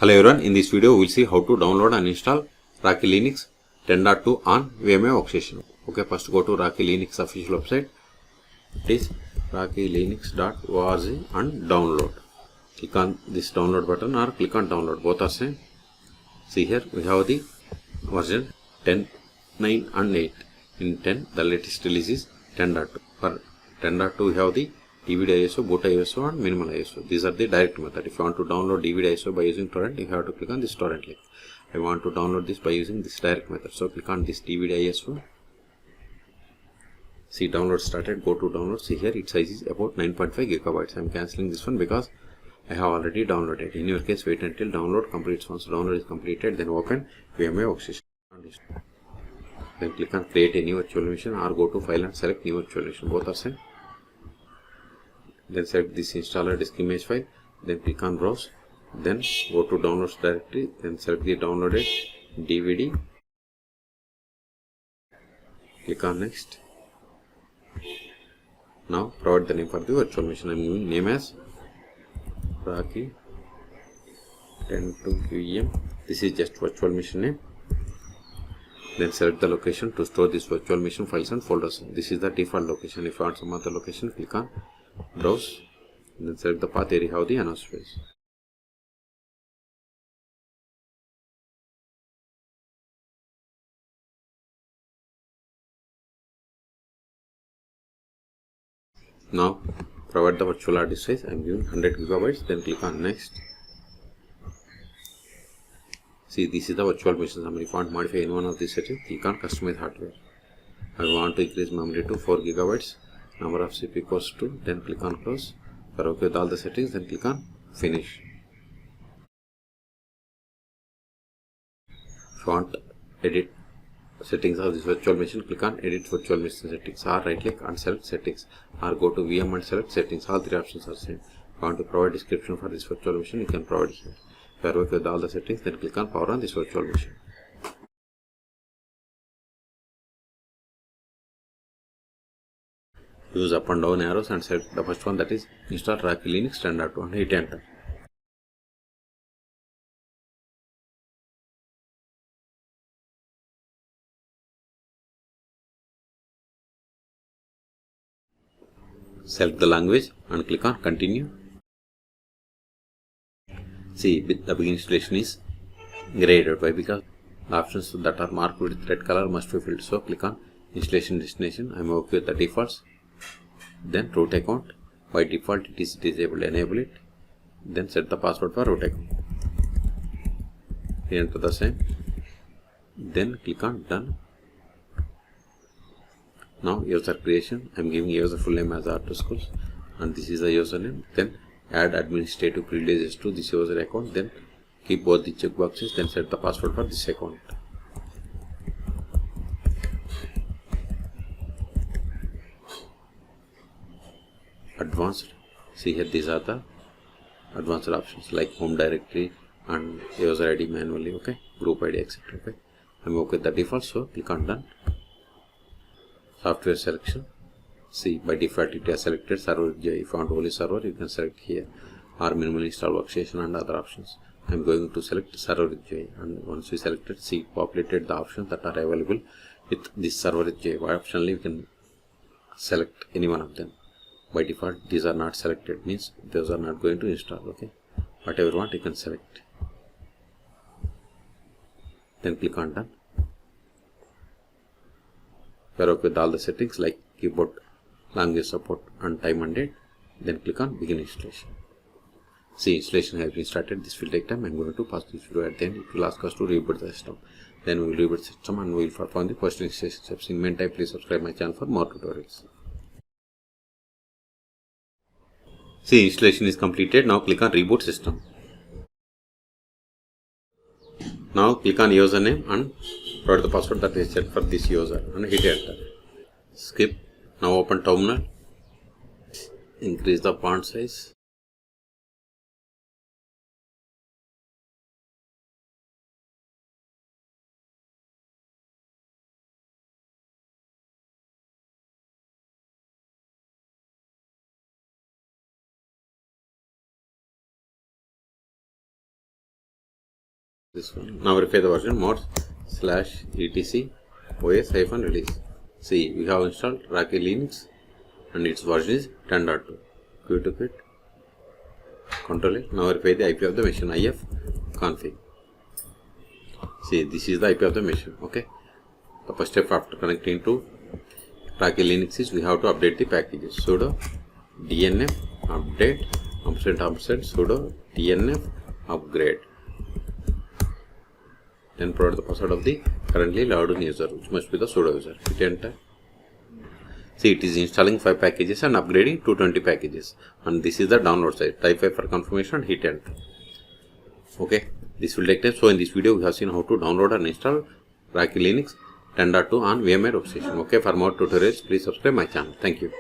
Hello everyone, in this video we will see how to download and install Rocky Linux 10.2 on VMware Workstation. Okay, first go to Rocky Linux official website. It is rockylinux.org and download. Click on this download button or click on download, both are same. See here we have the version 10, 9 and 8. In 10 the latest release is 10.2. For 10.2 we have the DVD ISO, boot ISO and minimal ISO. These are the direct method. If you want to download DVD ISO by using torrent, you have to click on this torrent link. I want to download this by using this direct method. So click on this DVD ISO. See, download started. Go to download. See here its size is about 9.5 gigabytes. I am cancelling this one because I have already downloaded. In your case, wait until download completes. Once download is completed, then open VMware Workstation. Then click on create a new virtual machine or go to file and select new virtual machine. Both are same. Then select this installer disk image file, then click on browse, then go to downloads directory, then select the downloaded DVD, click on next. Now provide the name for the virtual machine. I am giving name as Rocky 10.2 This is just virtual machine name. Then select the location to store this virtual machine files and folders. This is the default location. If you want some other location, click on browse, then select the path area of the announce space. Now provide the virtual hard disk size. I am giving 100 gigabytes. Then click on next. See, this is the virtual machine summary. If you want to modify any one of these settings, click on customize hardware. I want to increase memory to 4 gigabytes. Number of CPU cores 2. Then click on close. If you are okay with all the settings, then click on finish. If you want to edit settings of this virtual machine, click on edit virtual machine settings or right click and select settings or go to VM and select settings. All three options are same. If you want to provide description for this virtual machine, you can provide here. If you are okay with all the settings, then click on power on this virtual machine. Use up and down arrows and select the first one, that is install Rocky Linux 10.2 and hit enter. Select the language and click on continue. See, the begin installation is graded. Why? Because the options that are marked with red color must be filled. So click on installation destination. I am okay with the defaults. Then root account. By default it is disabled. Enable it. Then set the password for root account. Enter the same. Then click on done. Now user creation. I am giving user full name as R2Schools and this is the username. Then add administrative privileges to this user account. Then keep both the checkboxes. Then set the password for this account. Advanced. See here, these are the advanced options like home directory and user ID manually. Okay, group ID, etc. Okay, I'm okay with the default. So click on done. Software selection. See, by default it has selected server GUI. If you want only server, you can select here or minimally install workstation and other options. I'm going to select server GUI, and once we selected, see, populated the options that are available with this server GUI. Optionally you can select any one of them. By default these are not selected, means those are not going to install. Okay, whatever you want you can select. Then click on done. We are okay with all the settings like keyboard language support and time and date. Then click on begin installation. See, installation has been started. This will take time. I am going to pause this video. At the end it will ask us to reboot the system. Then we will reboot the system and we will perform the post installation steps. In meantime, please subscribe my channel for more tutorials. See, installation is completed. Now click on reboot system. Now click on username and provide the password that is set for this user and hit enter. Skip. Now open terminal. Increase the font size. This one. Now verify the version mod /etc os-release. See, we have installed Rocky Linux and its version is 10.2. Go to quit. Control it. Now verify the IP of the machine. IF config. See, this is the IP of the machine. Okay. The first step after connecting to Rocky Linux is we have to update the packages. Sudo dnf update -- sudo dnf upgrade. Then provide the password of the currently logged in user, which must be the sudo user. Hit enter. See, it is installing 5 packages and upgrading 220 packages. And this is the download site. Type 5 for confirmation. Hit enter. Okay. This will take time. So in this video, we have seen how to download and install Rocky Linux 10.2 on VMware Workstation. Okay. For more tutorials, please subscribe my channel. Thank you.